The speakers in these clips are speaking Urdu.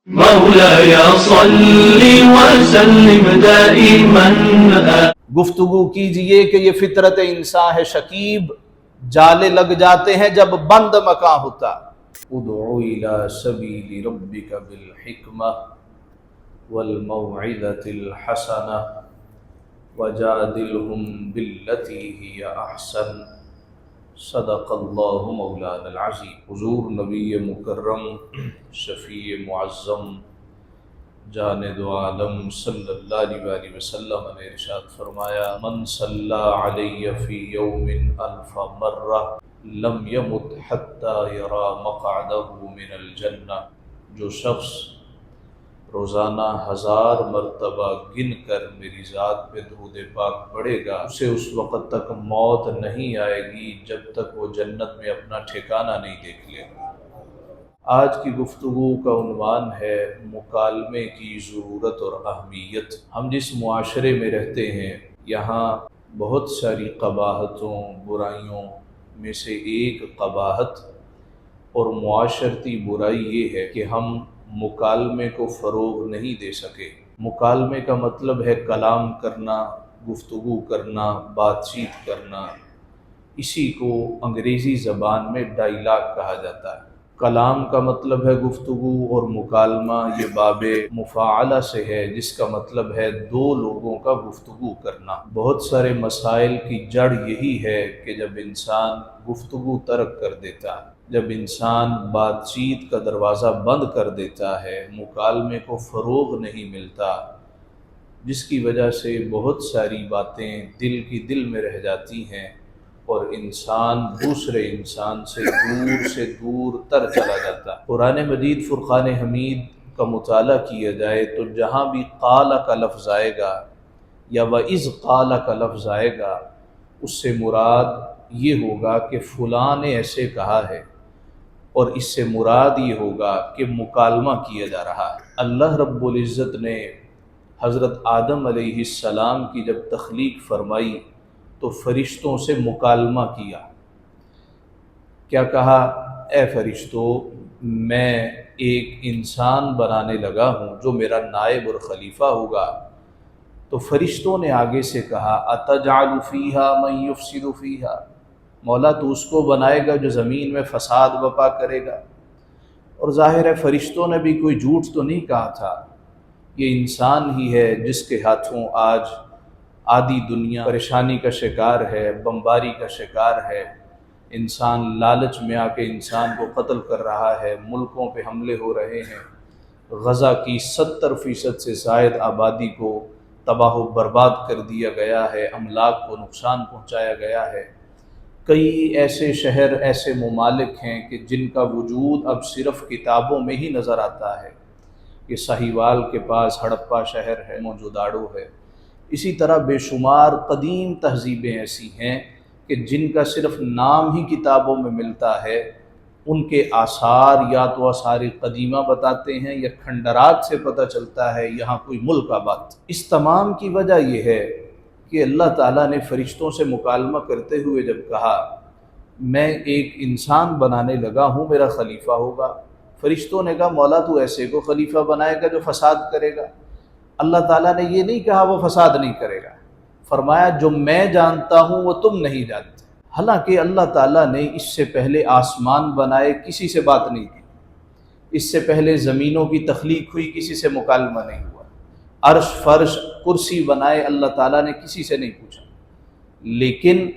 مولاي صل وسلم دائما. گفتگو کیجئے کہ یہ فطرت انسان ہے شکیب، جالے لگ جاتے ہیں جب بند مکاں ہوتا. ادعو الى سبیل ربک بالحکمہ والموعظۃ الحسنہ وجادلہم باللتی ہی احسن. صدق اللہ مولانا العظیم. حضور نبی مکرم شفیع معظم جان دو عالم صلی اللہ علیہ وآلہ وسلم نے ارشاد فرمایا: من صلی علی فی یوم الف مرہ لم یمت حتی یری مقعدہ من الجنہ. جو شخص روزانہ 1000 مرتبہ گن کر میری ذات پہ درود پاک پڑھے گا، اسے اس وقت تک موت نہیں آئے گی جب تک وہ جنت میں اپنا ٹھکانہ نہیں دیکھ لے گا. آج کی گفتگو کا عنوان ہے مکالمے کی ضرورت اور اہمیت. ہم جس معاشرے میں رہتے ہیں یہاں بہت ساری قباحتوں برائیوں میں سے ایک قباحت اور معاشرتی برائی یہ ہے کہ ہم مکالمے کو فروغ نہیں دے سکے. مکالمے کا مطلب ہے کلام کرنا، گفتگو کرنا، بات چیت کرنا. اسی کو انگریزی زبان میں ڈائیلاگ کہا جاتا ہے. کلام کا مطلب ہے گفتگو، اور مکالمہ یہ باب مفاعلہ سے ہے جس کا مطلب ہے دو لوگوں کا گفتگو کرنا. بہت سارے مسائل کی جڑ یہی ہے کہ جب انسان گفتگو ترک کر دیتا ہے، جب انسان بات چیت کا دروازہ بند کر دیتا ہے، مکالمے کو فروغ نہیں ملتا، جس کی وجہ سے بہت ساری باتیں دل کی دل میں رہ جاتی ہیں اور انسان دوسرے انسان سے دور تر چلا جاتا ہے. قرآن مجید فرقان حمید کا مطالعہ کیا جائے تو جہاں بھی قال کا لفظ آئے گا یا وَإِذْ قَالَ کا لفظ آئے گا، اس سے مراد یہ ہوگا کہ فلاں نے ایسے کہا ہے، اور اس سے مراد یہ ہوگا کہ مکالمہ کیا جا رہا ہے. اللہ رب العزت نے حضرت آدم علیہ السلام کی جب تخلیق فرمائی تو فرشتوں سے مکالمہ کیا. کیا کہا؟ اے فرشتو، میں ایک انسان بنانے لگا ہوں جو میرا نائب اور خلیفہ ہوگا. تو فرشتوں نے آگے سے کہا: اتجعل فیہا من یفسد فیہا، مولا تو اس کو بنائے گا جو زمین میں فساد بپا کرے گا. اور ظاہر ہے فرشتوں نے بھی کوئی جھوٹ تو نہیں کہا تھا. یہ انسان ہی ہے جس کے ہاتھوں آج آدھی دنیا پریشانی کا شکار ہے، بمباری کا شکار ہے. انسان لالچ میں آ کے انسان کو قتل کر رہا ہے، ملکوں پہ حملے ہو رہے ہیں. غزہ کی 70% سے زائد آبادی کو تباہ و برباد کر دیا گیا ہے، املاک کو نقصان پہنچایا گیا ہے. کئی ایسے شہر، ایسے ممالک ہیں کہ جن کا وجود اب صرف کتابوں میں ہی نظر آتا ہے. یہ ساہیوال کے پاس ہڑپا شہر ہے، موجوداڑو ہے. اسی طرح بے شمار قدیم تہذیبیں ایسی ہیں کہ جن کا صرف نام ہی کتابوں میں ملتا ہے. ان کے آثار یا تو آثار قدیمہ بتاتے ہیں یا کھنڈرات سے پتہ چلتا ہے یہاں کوئی ملک آباد. اس تمام کی وجہ یہ ہے کہ اللہ تعالیٰ نے فرشتوں سے مکالمہ کرتے ہوئے جب کہا میں ایک انسان بنانے لگا ہوں، میرا خلیفہ ہوگا. فرشتوں نے کہا مولا تو ایسے کو خلیفہ بنائے گا جو فساد کرے گا. اللہ تعالیٰ نے یہ نہیں کہا وہ فساد نہیں کرے گا، فرمایا جو میں جانتا ہوں وہ تم نہیں جانتے. حالانکہ اللہ تعالیٰ نے اس سے پہلے آسمان بنائے، کسی سے بات نہیں کی. اس سے پہلے زمینوں کی تخلیق ہوئی، کسی سے مکالمہ نہیں ہوا. عرش فرش کرسی بنائے، اللہ تعالیٰ نے کسی سے نہیں پوچھا. لیکن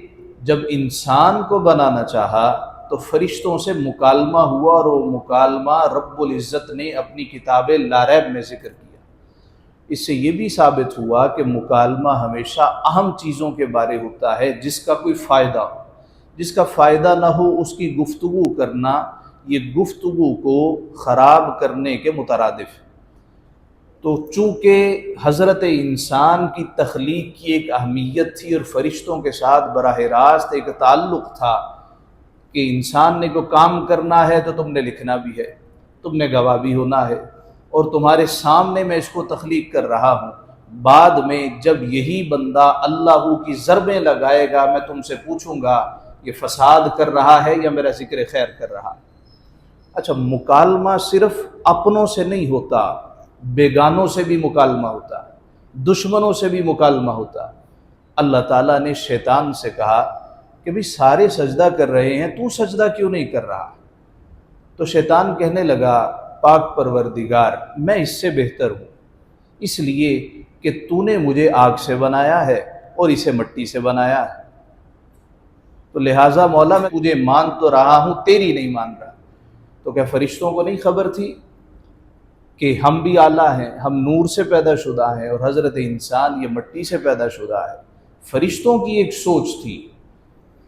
جب انسان کو بنانا چاہا تو فرشتوں سے مکالمہ ہوا، اور وہ مکالمہ رب العزت نے اپنی کتاب لا ریب میں ذکر کیا. اس سے یہ بھی ثابت ہوا کہ مکالمہ ہمیشہ اہم چیزوں کے بارے ہوتا ہے جس کا کوئی فائدہ ہو. جس کا فائدہ نہ ہو اس کی گفتگو کرنا یہ گفتگو کو خراب کرنے کے مترادف ہے. تو چونکہ حضرت انسان کی تخلیق کی ایک اہمیت تھی اور فرشتوں کے ساتھ براہ راست ایک تعلق تھا کہ انسان نے کوئی کام کرنا ہے تو تم نے لکھنا بھی ہے، تم نے گواہ بھی ہونا ہے، اور تمہارے سامنے میں اس کو تخلیق کر رہا ہوں. بعد میں جب یہی بندہ اللہ کی ضربیں لگائے گا میں تم سے پوچھوں گا یہ فساد کر رہا ہے یا میرا ذکر خیر کر رہا ہے. اچھا، مکالمہ صرف اپنوں سے نہیں ہوتا، بیگانوں سے بھی مکالمہ ہوتا، دشمنوں سے بھی مکالمہ ہوتا۔ اللہ تعالیٰ نے شیطان سے کہا کہ بھی سارے سجدہ کر رہے ہیں، تو سجدہ کیوں نہیں کر رہا؟ تو شیطان کہنے لگا پاک پروردگار، میں اس سے بہتر ہوں، اس لیے کہ تو نے مجھے آگ سے بنایا ہے اور اسے مٹی سے بنایا ہے، تو لہٰذا مولا میں تجھے مان تو رہا ہوں، تیری نہیں مان رہا۔ تو کیا فرشتوں کو نہیں خبر تھی کہ ہم بھی اعلیٰ ہیں، ہم نور سے پیدا شدہ ہیں اور حضرت انسان یہ مٹی سے پیدا شدہ ہے؟ فرشتوں کی ایک سوچ تھی،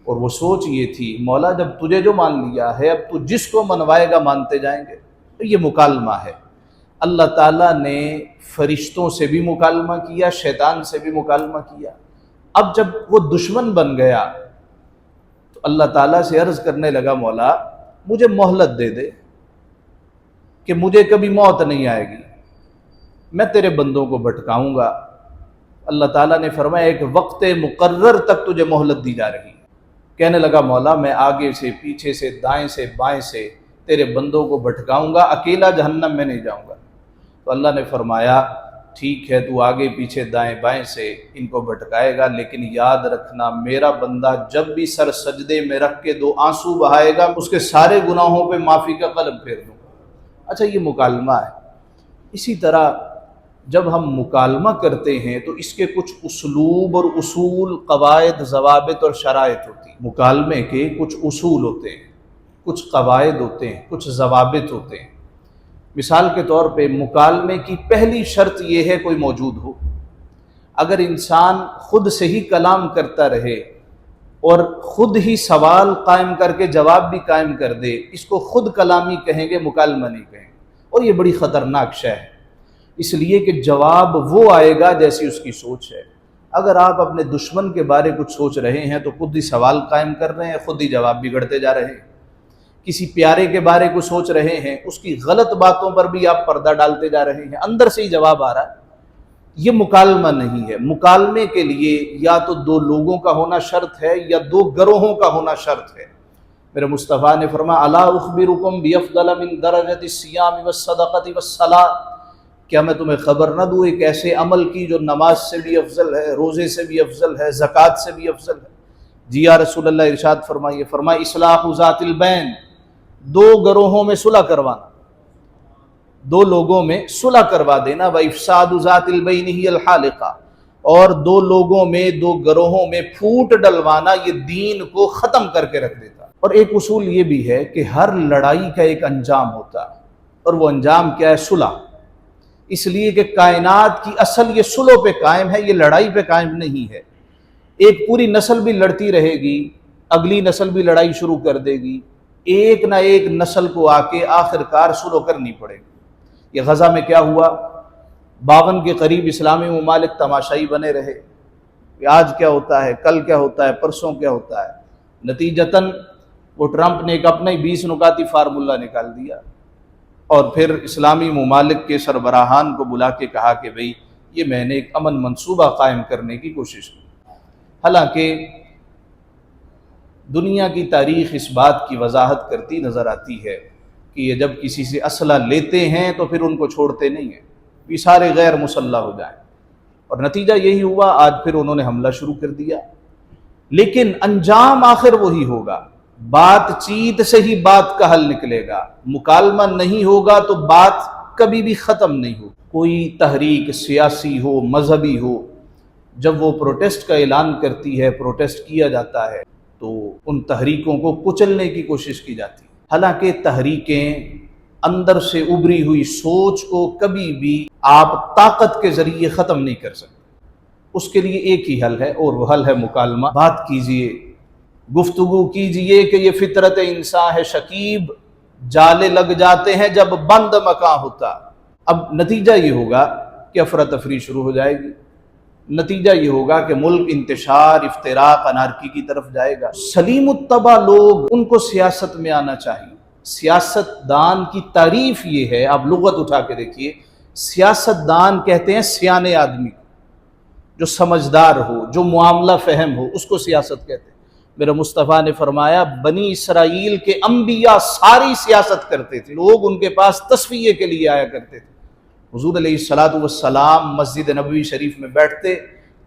اور وہ سوچ یہ تھی مولا جب تجھے جو مان لیا ہے اب تو جس کو منوائے گا مانتے جائیں گے۔ تو یہ مکالمہ ہے۔ اللہ تعالیٰ نے فرشتوں سے بھی مکالمہ کیا، شیطان سے بھی مکالمہ کیا۔ اب جب وہ دشمن بن گیا تو اللہ تعالیٰ سے عرض کرنے لگا مولا مجھے مہلت دے دے کہ مجھے کبھی موت نہیں آئے گی، میں تیرے بندوں کو بھٹکاؤں گا۔ اللہ تعالیٰ نے فرمایا ایک وقت مقرر تک تجھے مہلت دی جا رہی ہے۔ کہنے لگا مولا میں آگے سے پیچھے سے دائیں سے بائیں سے تیرے بندوں کو بھٹکاؤں گا، اکیلا جہنم میں نہیں جاؤں گا۔ تو اللہ نے فرمایا ٹھیک ہے تو آگے پیچھے دائیں بائیں سے ان کو بھٹکائے گا، لیکن یاد رکھنا میرا بندہ جب بھی سر سجدے میں رکھ کے 2 آنسو بہائے گا اس کے سارے گناہوں پہ معافی کا قلم پھیر دوں گا۔ اچھا، یہ مکالمہ ہے۔ اسی طرح جب ہم مکالمہ کرتے ہیں تو اس کے کچھ اسلوب اور اصول، قواعد، ضوابط اور شرائط ہوتی ہیں۔ مکالمے کے کچھ اصول ہوتے ہیں، کچھ قواعد ہوتے ہیں، کچھ ضوابط ہوتے ہیں۔ مثال کے طور پہ مکالمے کی پہلی شرط یہ ہے کوئی موجود ہو۔ اگر انسان خود سے ہی کلام کرتا رہے اور خود ہی سوال قائم کر کے جواب بھی قائم کر دے، اس کو خود کلامی کہیں گے، مکالمہ نہیں کہیں گے، اور یہ بڑی خطرناک شے ہے، اس لیے کہ جواب وہ آئے گا جیسی اس کی سوچ ہے۔ اگر آپ اپنے دشمن کے بارے کچھ سوچ رہے ہیں تو خود ہی سوال قائم کر رہے ہیں، خود ہی جواب بگڑتے جا رہے ہیں۔ کسی پیارے کے بارے کو سوچ رہے ہیں، اس کی غلط باتوں پر بھی آپ پردہ ڈالتے جا رہے ہیں، اندر سے ہی جواب آ رہا ہے۔ یہ مکالمہ نہیں ہے۔ مکالمے کے لیے یا تو 2 لوگوں کا ہونا شرط ہے یا 2 گروہوں کا ہونا شرط ہے۔ میرے مصطفیٰ نے فرمایا الا اخبرکم بافضل من درجۃ الصیام والصدقۃ والصلاۃ، کیا میں تمہیں خبر نہ دوں ایک ایسے عمل کی جو نماز سے بھی افضل ہے، روزے سے بھی افضل ہے، زکوٰۃ سے بھی افضل ہے؟ جی یا رسول اللہ، ارشاد فرمائیے۔ فرمایا اصلاح ذات البین، 2 گروہوں میں صلح کروانا، 2 لوگوں میں صلح کروا دینا۔ وافساد ذات البین ہی الحالقہ، اور 2 لوگوں میں 2 گروہوں میں پھوٹ ڈلوانا یہ دین کو ختم کر کے رکھ دیتا۔ اور ایک اصول یہ بھی ہے کہ ہر لڑائی کا ایک انجام ہوتا ہے، اور وہ انجام کیا ہے؟ صلح۔ اس لیے کہ کائنات کی اصل یہ صلح پہ قائم ہے، یہ لڑائی پہ قائم نہیں ہے۔ ایک پوری نسل بھی لڑتی رہے گی، اگلی نسل بھی لڑائی شروع کر دے گی، ایک نہ ایک نسل کو آ کے آخر کار صلح کرنی پڑے گی۔ یہ غزہ میں کیا ہوا؟ 52 کے قریب اسلامی ممالک تماشائی بنے رہے کہ آج کیا ہوتا ہے، کل کیا ہوتا ہے، پرسوں کیا ہوتا ہے۔ نتیجتاً وہ ٹرمپ نے ایک اپنا ہی 20 نکاتی فارمولہ نکال دیا، اور پھر اسلامی ممالک کے سربراہان کو بلا کے کہا کہ بھئی یہ میں نے ایک امن منصوبہ قائم کرنے کی کوشش کی۔ حالانکہ دنیا کی تاریخ اس بات کی وضاحت کرتی نظر آتی ہے کہ یہ جب کسی سے اسلحہ لیتے ہیں تو پھر ان کو چھوڑتے نہیں ہیں، یہ سارے غیر مسلح ہو جائیں، اور نتیجہ یہی ہوا۔ آج پھر انہوں نے حملہ شروع کر دیا، لیکن انجام آخر وہی ہوگا۔ بات چیت سے ہی بات کا حل نکلے گا، مکالمہ نہیں ہوگا تو بات کبھی بھی ختم نہیں ہوگی۔ کوئی تحریک سیاسی ہو، مذہبی ہو، جب وہ پروٹیسٹ کا اعلان کرتی ہے، پروٹیسٹ کیا جاتا ہے، تو ان تحریکوں کو کچلنے کی کوشش کی جاتی ہے۔ حالانکہ تحریکیں اندر سے ابری ہوئی سوچ کو کبھی بھی آپ طاقت کے ذریعے ختم نہیں کر سکتے۔ اس کے لیے ایک ہی حل ہے، اور وہ حل ہے مکالمہ۔ بات کیجئے، گفتگو کیجئے کہ یہ فطرت انسان ہے شکیب، جالے لگ جاتے ہیں جب بند مکان ہوتا۔ اب نتیجہ یہ ہوگا کہ افراتفری شروع ہو جائے گی، نتیجہ یہ ہوگا کہ ملک انتشار، افتراق، انارکی کی طرف جائے گا۔ سلیم الطبع لوگ، ان کو سیاست میں آنا چاہیے۔ سیاست دان کی تعریف یہ ہے، آپ لغت اٹھا کے دیکھیے، سیاست دان کہتے ہیں سیانے آدمی، جو سمجھدار ہو، جو معاملہ فہم ہو، اس کو سیاست کہتے ہیں۔ میرے مصطفیٰ نے فرمایا بنی اسرائیل کے انبیاء ساری سیاست کرتے تھے، لوگ ان کے پاس تصفیے کے لیے آیا کرتے تھے۔ حضور علیہ الصلوۃ والسلام مسجد نبوی شریف میں بیٹھتے،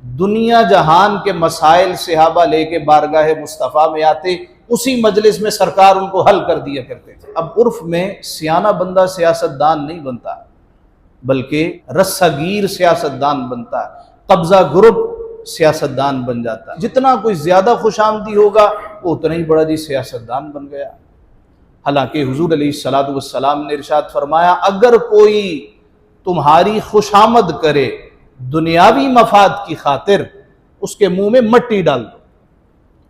دنیا جہان کے مسائل صحابہ لے کے بارگاہ مصطفیٰ میں آتے، اسی مجلس میں سرکار ان کو حل کر دیا کرتے تھے۔ اب عرف میں سیانہ بندہ سیاست دان نہیں بنتا، بلکہ رسہ گیر سیاست دان بنتا ہے، قبضہ گروپ سیاست دان بن جاتا ہے۔ جتنا کوئی زیادہ خوش آمدی ہوگا وہ اتنا ہی بڑا سیاست دان بن گیا۔ حالانکہ حضور علیہ الصلوۃ والسلام نے ارشاد فرمایا اگر کوئی تمہاری خوش آمد کرے دنیاوی مفاد کی خاطر، اس کے منہ میں مٹی ڈال دو،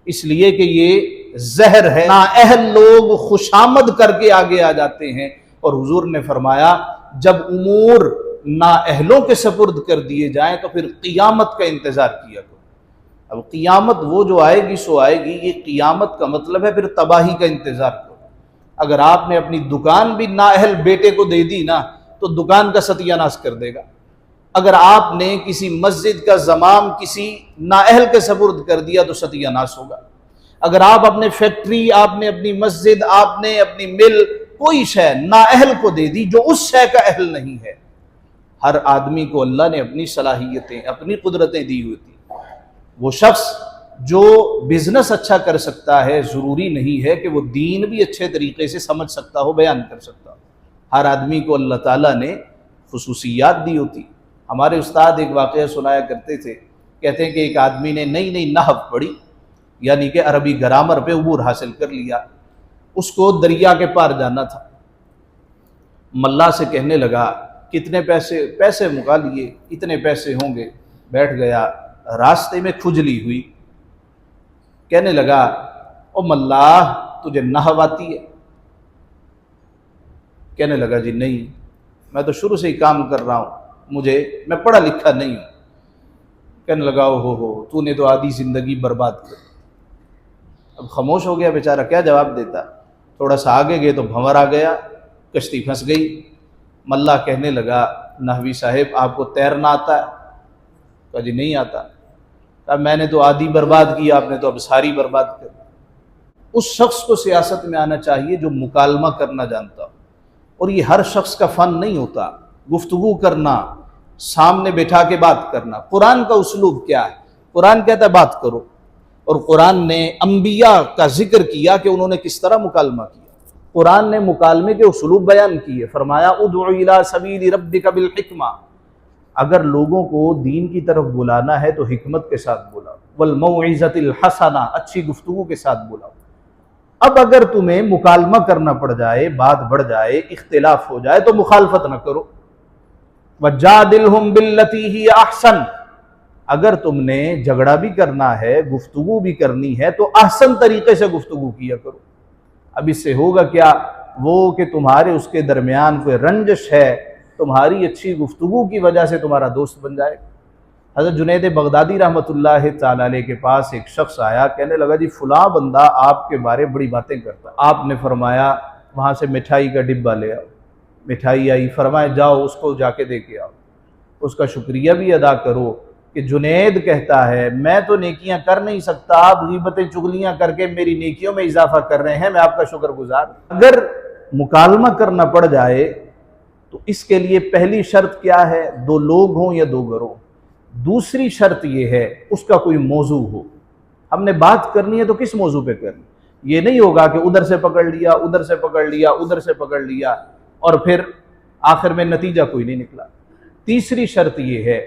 اس لیے کہ یہ زہر ہے۔ نااہل لوگ خوش آمد کر کے آگے آ جاتے ہیں، اور حضور نے فرمایا جب امور نااہلوں کے سپرد کر دیے جائیں تو پھر قیامت کا انتظار کیا کرو۔ اب قیامت وہ جو آئے گی سو آئے گی، یہ قیامت کا مطلب ہے پھر تباہی کا انتظار کرو۔ اگر آپ نے اپنی دکان بھی نااہل بیٹے کو دے دی نا تو دکان کا ستیہ ناش کر دے گا۔ اگر آپ نے کسی مسجد کا زمام کسی نااہل کے سپرد کر دیا تو ستیہ ناش ہوگا۔ اگر آپ اپنے فیکٹری، آپ نے اپنی مسجد، آپ نے اپنی مل، کوئی شے نااہل کو دے دی جو اس شے کا اہل نہیں ہے۔ ہر آدمی کو اللہ نے اپنی صلاحیتیں، اپنی قدرتیں دی ہوئی تھی۔ وہ شخص جو بزنس اچھا کر سکتا ہے ضروری نہیں ہے کہ وہ دین بھی اچھے طریقے سے سمجھ سکتا ہو، بیان کر سکتا ہو۔ ہر آدمی کو اللہ تعالیٰ نے خصوصیات دی ہوتی۔ ہمارے استاد ایک واقعہ سنایا کرتے تھے، کہتے ہیں کہ ایک آدمی نے نئی نئی نحو پڑھی، یعنی کہ عربی گرامر پہ عبور حاصل کر لیا۔ اس کو دریا کے پار جانا تھا، ملا سے کہنے لگا کتنے پیسے مکا لیے، اتنے پیسے ہوں گے۔ بیٹھ گیا، راستے میں کھجلی ہوئی، کہنے لگا او ملا تجھے نحو آتی ہے؟ کہنے لگا جی نہیں، میں تو شروع سے ہی کام کر رہا ہوں، میں پڑھا لکھا نہیں ہوں۔ کہنے لگا ہو تو نے تو آدھی زندگی برباد کر۔ اب خاموش ہو گیا بیچارہ، کیا جواب دیتا۔ تھوڑا سا آگے گئے تو بھنور آ گیا، کشتی پھنس گئی۔ ملا کہنے لگا نحوی صاحب آپ کو تیرنا آتا ہے؟ کہا جی نہیں آتا۔ کہا میں نے تو آدھی برباد کی، آپ نے تو اب ساری برباد کر۔ اس شخص کو سیاست میں آنا چاہیے جو مکالمہ کرنا جانتا ہو، اور یہ ہر شخص کا فن نہیں ہوتا۔ گفتگو کرنا، سامنے بیٹھا کے بات کرنا۔ قرآن کا اسلوب کیا ہے؟ قرآن کہتا ہے بات کرو، اور قرآن نے انبیاء کا ذکر کیا کہ انہوں نے کس طرح مکالمہ کیا۔ قرآن نے مکالمے کے اسلوب بیان کیے، فرمایا ادع الی سبیل ربک بالحکمہ، اگر لوگوں کو دین کی طرف بلانا ہے تو حکمت کے ساتھ بلاؤ، والموعظۃ الحسنہ، اچھی گفتگو کے ساتھ بلاؤ۔ اب اگر تمہیں مکالمہ کرنا پڑ جائے، بات بڑھ جائے، اختلاف ہو جائے تو مخالفت نہ کرو۔ وجادلہم باللتی ہی احسن، اگر تم نے جھگڑا بھی کرنا ہے، گفتگو بھی کرنی ہے تو احسن طریقے سے گفتگو کیا کرو۔ اب اس سے ہوگا کیا؟ وہ کہ تمہارے اس کے درمیان کوئی رنجش ہے، تمہاری اچھی گفتگو کی وجہ سے تمہارا دوست بن جائے۔ حضرت جنید بغدادی رحمۃ اللہ تعالی علیہ کے پاس ایک شخص آیا، کہنے لگا جی فلاں بندہ آپ کے بارے بڑی باتیں کرتا ہے۔ آپ نے فرمایا وہاں سے مٹھائی کا ڈبہ لے آؤ۔ مٹھائی آئی، فرمایا جاؤ اس کو جا کے دے کے آؤ، اس کا شکریہ بھی ادا کرو کہ جنید کہتا ہے میں تو نیکیاں کر نہیں سکتا، آپ غیبتیں چغلیاں کر کے میری نیکیوں میں اضافہ کر رہے ہیں، میں آپ کا شکر گزار ہوں۔ اگر مکالمہ کرنا پڑ جائے تو اس کے لیے پہلی شرط کیا ہے؟ دو لوگ ہوں یا دو گروہ۔ دوسری شرط یہ ہے اس کا کوئی موضوع ہو۔ ہم نے بات کرنی ہے تو کس موضوع پہ کرنی؟ یہ نہیں ہوگا کہ ادھر سے پکڑ لیا، ادھر سے پکڑ لیا، ادھر سے پکڑ لیا، اور پھر آخر میں نتیجہ کوئی نہیں نکلا۔ تیسری شرط یہ ہے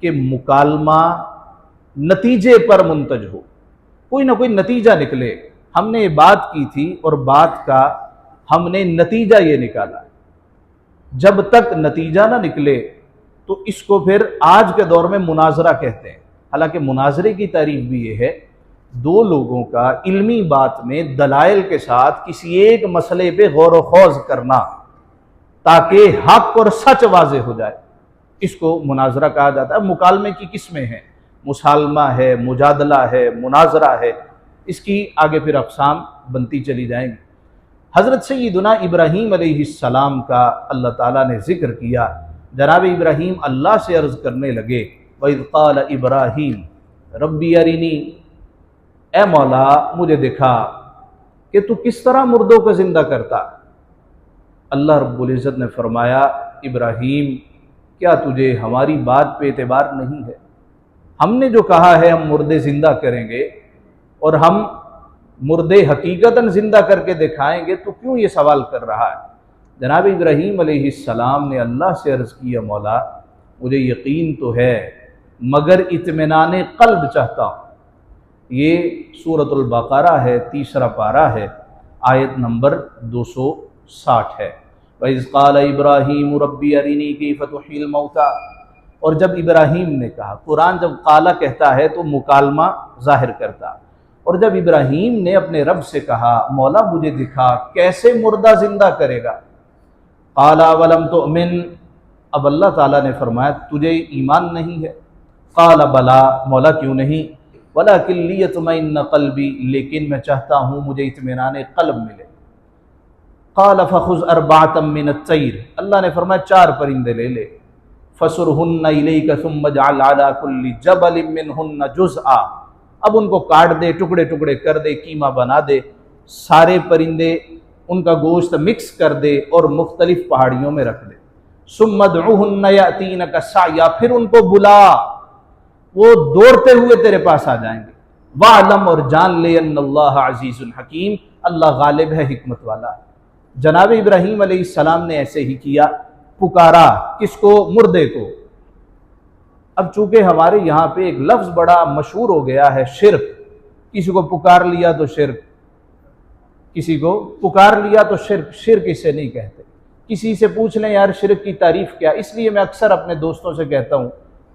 کہ مکالمہ نتیجے پر منتج ہو، کوئی نہ کوئی نتیجہ نکلے۔ ہم نے یہ بات کی تھی اور بات کا ہم نے نتیجہ یہ نکالا، جب تک نتیجہ نہ نکلے تو اس کو پھر آج کے دور میں مناظرہ کہتے ہیں۔ حالانکہ مناظرے کی تعریف بھی یہ ہے دو لوگوں کا علمی بات میں دلائل کے ساتھ کسی ایک مسئلے پہ غور و خوض کرنا تاکہ حق اور سچ واضح ہو جائے، اس کو مناظرہ کہا جاتا ہے۔ مکالمے کی قسمیں ہیں، مسالمہ ہے، مجادلہ ہے، مناظرہ ہے، اس کی آگے پھر اقسام بنتی چلی جائیں گی۔ حضرت سیدنا ابراہیم علیہ السلام کا اللہ تعالیٰ نے ذکر کیا۔ جناب ابراہیم اللہ سے عرض کرنے لگے وَإِذْ قَالَ إِبْرَاهِيمُ رَبِّ أَرِنِي، اے مولا مجھے دکھا کہ تو کس طرح مردوں کو زندہ کرتا۔ اللہ رب العزت نے فرمایا ابراہیم کیا تجھے ہماری بات پہ اعتبار نہیں ہے؟ ہم نے جو کہا ہے ہم مردے زندہ کریں گے اور ہم مردے حقیقتاً زندہ کر کے دکھائیں گے، تو کیوں یہ سوال کر رہا ہے؟ جناب ابراہیم علیہ السلام نے اللہ سے عرض کیا مولا مجھے یقین تو ہے مگر اطمینان قلب چاہتا ہوں۔ یہ سورۃ البقرہ ہے، تیسرا پارہ ہے، آیت نمبر 260 ہے۔ وَإِذْ قَالَ إِبْرَاهِيمُ رَبِّ أَرِنِي كَيْفَ تُحْيِي الْمَوْتَى، اور جب ابراہیم نے کہا، قرآن جب قالا کہتا ہے تو مکالمہ ظاہر کرتا، اور جب ابراہیم نے اپنے رب سے کہا مولا مجھے دکھا کیسے مردہ زندہ کرے گا، قَالَ وَلَمْ تُؤْمِنْ، اب اللہ تعالیٰ نے فرمایا تجھے ایمان نہیں ہے؟ قَالَ بَلَا، مولا کیوں نہیں؟ وَلَكِنْ لِيَطْمَئِنَّ قَلْبِي، لیکن میں چاہتا ہوں مجھے اطمینان قلب ملے۔ قَالَ فَخُذْ أَرْبَعَةً مِّنَ الطَّيْرِ، اللہ نے فرمایا 4 پرندے لے لے، فَصُرْهُنَّ إِلَيْكَ ثُمَّ اجْعَلْ عَلَىٰ كُلِّ جَبَلٍ مِّنْهُنَّ جُزْءًا، اب ان کو کاٹ دے، ٹکڑے ٹکڑے کر دے، قیمہ بنا دے، سارے پرندے ان کا گوشت مکس کر دے اور مختلف پہاڑیوں میں رکھ دے۔ ثُمَّ ادْعُهُنَّ يَأْتِينَكَ سَعْيًا، پھر ان کو بلا، وہ دوڑتے ہوئے تیرے پاس آ جائیں گے۔ وَاعْلَمْ، اور جان لے، ان اللہ عزیز الحکیم، اللہ غالب ہے، حکمت والا ہے۔ جناب ابراہیم علیہ السلام نے ایسے ہی کیا، پکارا کس کو؟ مردے کو۔ اب چونکہ ہمارے یہاں پہ ایک لفظ بڑا مشہور ہو گیا ہے، شرک، کسی کو پکار لیا تو شرک، کسی کو پکار لیا تو شرک، شرک اسے نہیں کہتے۔ کسی سے پوچھ لیں یار شرک کی تعریف کیا، اس لیے میں اکثر اپنے دوستوں سے کہتا ہوں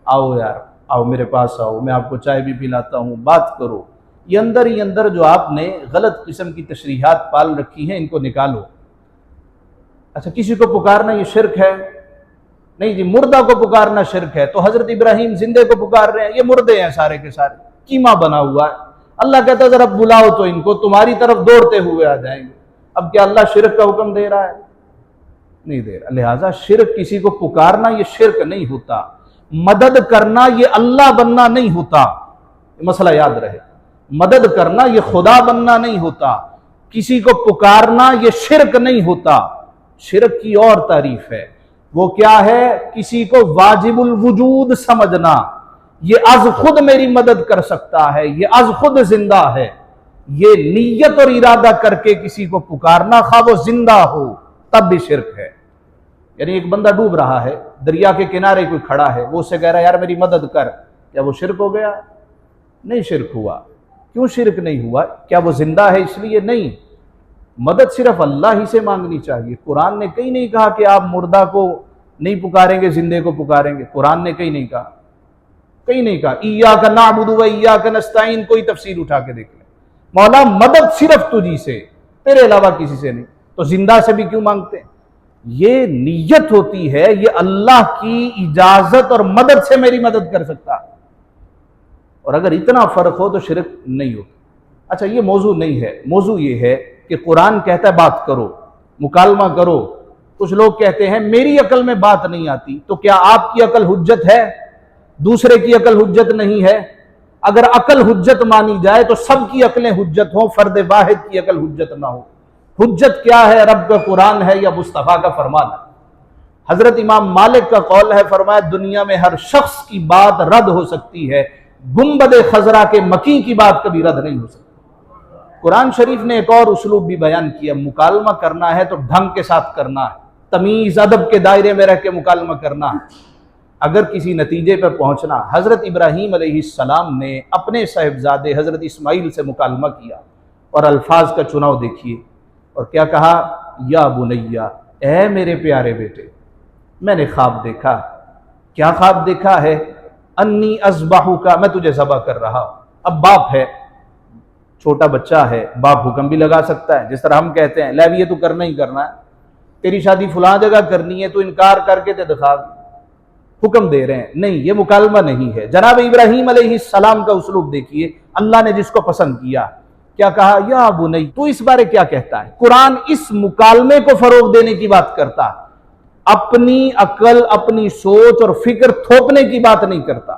آؤ یار آؤ میرے پاس آؤ، میں آپ کو چائے بھی پلاتا ہوں، بات کرو۔ یہ اندر ہی اندر جو آپ نے غلط قسم کی تشریحات پال رکھی ہیں ان کو نکالو۔ اچھا کسی کو پکارنا یہ شرک ہے؟ نہیں جی، مردہ کو پکارنا شرک ہے، تو حضرت ابراہیم زندے کو پکار رہے ہیں، یہ مردے ہیں سارے کے سارے، قیمہ بنا ہوا ہے۔ اللہ کہتا ہے ذرا بلاؤ تو ان کو، تمہاری طرف دوڑتے ہوئے آ جائیں گے۔ اب کیا اللہ شرک کا حکم دے رہا ہے؟ نہیں دے رہا۔ لہٰذا شرک، کسی کو پکارنا یہ شرک نہیں ہوتا، مدد کرنا یہ اللہ بننا نہیں ہوتا، یہ مسئلہ یاد رہے۔ مدد کرنا یہ خدا بننا نہیں ہوتا، کسی کو پکارنا یہ شرک نہیں ہوتا۔ شرک کی اور تعریف ہے، وہ کیا ہے؟ کسی کو واجب الوجود سمجھنا، یہ از خود میری مدد کر سکتا ہے، یہ از خود زندہ ہے، یہ نیت اور ارادہ کر کے کسی کو پکارنا، خواہ وہ زندہ ہو تب بھی شرک ہے۔ یعنی ایک بندہ ڈوب رہا ہے، دریا کے کنارے کوئی کھڑا ہے، وہ اسے کہہ رہا ہے یار میری مدد کر، کیا وہ شرک ہو گیا؟ نہیں شرک ہوا۔ کیوں شرک نہیں ہوا؟ کیا وہ زندہ ہے اس لیے؟ نہیں، مدد صرف اللہ ہی سے مانگنی چاہیے۔ قرآن نے کہیں نہیں کہا کہ آپ مردہ کو نہیں پکاریں گے، زندے کو پکاریں گے، قرآن نے کہیں نہیں کہا، کہیں نہیں کہا ایاک نعبد و ایاک نستعین، کوئی تفسیر اٹھا کے دیکھ لیں، مولا مدد صرف تجھی سے، تیرے علاوہ کسی سے نہیں، تو زندہ سے بھی کیوں مانگتے ہیں؟ یہ نیت ہوتی ہے، یہ اللہ کی اجازت اور مدد سے میری مدد کر سکتا، اور اگر اتنا فرق ہو تو شرک نہیں ہوتا۔ اچھا یہ موضوع نہیں ہے، موضوع یہ ہے کہ قرآن کہتا ہے بات کرو، مکالمہ کرو۔ کچھ لوگ کہتے ہیں میری عقل میں بات نہیں آتی، تو کیا آپ کی عقل حجت ہے؟ دوسرے کی عقل حجت نہیں ہے؟ اگر عقل حجت مانی جائے تو سب کی عقلیں حجت ہوں، فرد واحد کی عقل حجت نہ ہو۔ حجت کیا ہے؟ رب کا قرآن ہے یا مصطفیٰ کا فرمان ہے؟ حضرت امام مالک کا قول ہے، فرمایا دنیا میں ہر شخص کی بات رد ہو سکتی ہے، گنبد خضرا کے مکی کی بات کبھی رد نہیں ہو سکتی۔ قرآن شریف نے ایک اور اسلوب بھی بیان کیا، مکالمہ کرنا ہے تو ڈھنگ کے ساتھ کرنا ہے، تمیز ادب کے دائرے میں رہ کے مکالمہ کرنا ہے، اگر کسی نتیجے پر پہنچنا۔ حضرت ابراہیم علیہ السلام نے اپنے صاحبزادے حضرت اسماعیل سے مکالمہ کیا، اور الفاظ کا چناؤ دیکھیے، اور کیا کہا؟ یا بنیا، اے میرے پیارے بیٹے، میں نے خواب دیکھا۔ کیا خواب دیکھا ہے؟ انی اذبحک، میں تجھے ذبح کر رہا ہوں۔ اب باپ ہے، چھوٹا بچہ ہے، باپ حکم بھی لگا سکتا ہے، جس طرح ہم کہتے ہیں لے بھی یہ تو کرنا ہی کرنا ہے، تیری شادی فلاں جگہ کرنی ہے، تو انکار کر کے تے دکھا، حکم دے رہے ہیں۔ نہیں، یہ مکالمہ نہیں ہے۔ جناب ابراہیم علیہ السلام کا اسلوب دیکھیے، اللہ نے جس کو پسند کیا، کیا کہا؟ یا بنی۔ تو اس بارے کیا کہتا ہے؟ قرآن اس مکالمے کو فروغ دینے کی بات کرتا، اپنی عقل، اپنی سوچ اور فکر تھوپنے کی بات نہیں کرتا۔